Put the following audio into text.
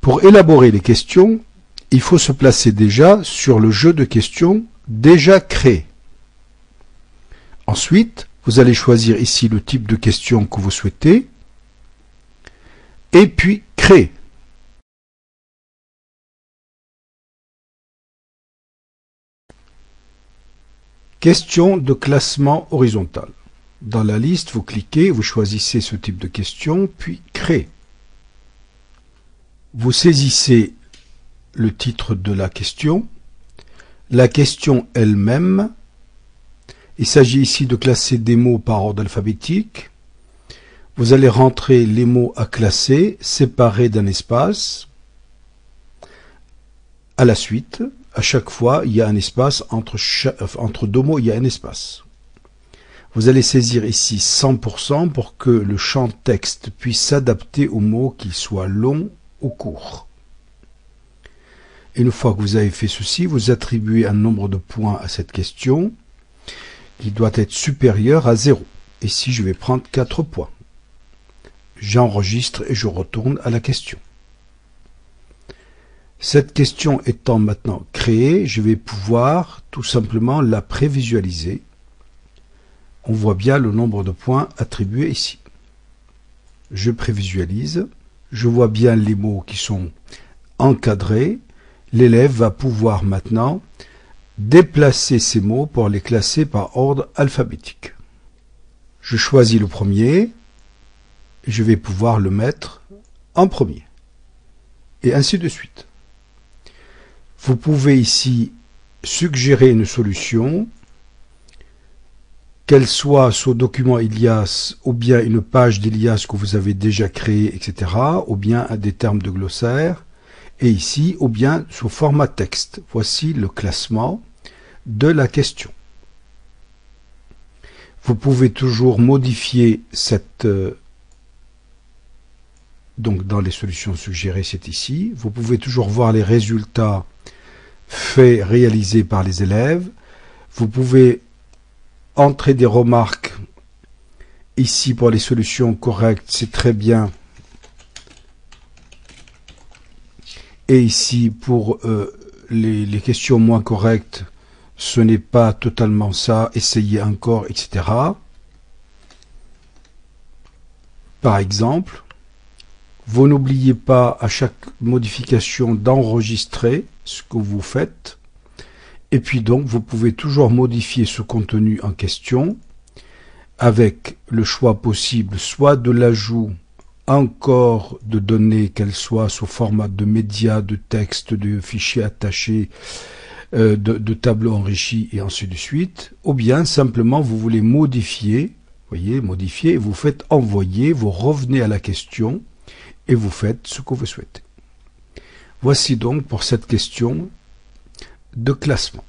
Pour élaborer les questions, il faut se placer déjà sur le jeu de questions déjà créé. Ensuite, vous allez choisir ici le type de question que vous souhaitez et puis créer. Question de classement horizontal. Dans la liste, vous cliquez, vous choisissez ce type de question, puis créer. Vous saisissez le titre de la question elle-même. Il s'agit ici de classer des mots par ordre alphabétique. Vous allez rentrer les mots à classer, séparés d'un espace. À la suite, à chaque fois, il y a un espace, entre deux mots, il y a un espace. Vous allez saisir ici 100% pour que le champ texte puisse s'adapter aux mots, qu'ils soient longs ou courts. Et une fois que vous avez fait ceci, vous attribuez un nombre de points à cette question qui doit être supérieur à 0. Ici, je vais prendre 4 points. J'enregistre et je retourne à la question. Cette question étant maintenant créée, je vais pouvoir tout simplement la prévisualiser. On voit bien le nombre de points attribués ici. Je prévisualise, je vois bien les mots qui sont encadrés. L'élève va pouvoir maintenant déplacer ces mots pour les classer par ordre alphabétique. Je choisis le premier, je vais pouvoir le mettre en premier. Et ainsi de suite. Vous pouvez ici suggérer une solution, qu'elle soit sur document Ilias ou bien une page d'Ilias que vous avez déjà créée, etc., ou bien des termes de glossaire, et ici, ou bien sous format texte. Voici le classement de la question. Vous pouvez toujours modifier cette... donc dans les solutions suggérées, c'est ici. Vous pouvez toujours voir les résultats faits, réalisés par les élèves. Vous pouvez entrer des remarques. Ici, pour les solutions correctes, c'est très bien. Et ici, pour les questions moins correctes, ce n'est pas totalement ça, essayez encore, etc. Par exemple, vous n'oubliez pas à chaque modification d'enregistrer ce que vous faites. Et puis donc, vous pouvez toujours modifier ce contenu en question avec le choix possible, soit de l'ajout encore de données, qu'elles soient sous format de médias, de texte, de fichiers attachés, de tableaux enrichis et ainsi de suite, ou bien simplement vous voulez modifier, voyez, modifier, et vous faites envoyer, vous revenez à la question et vous faites ce que vous souhaitez. Voici donc pour cette question de classement.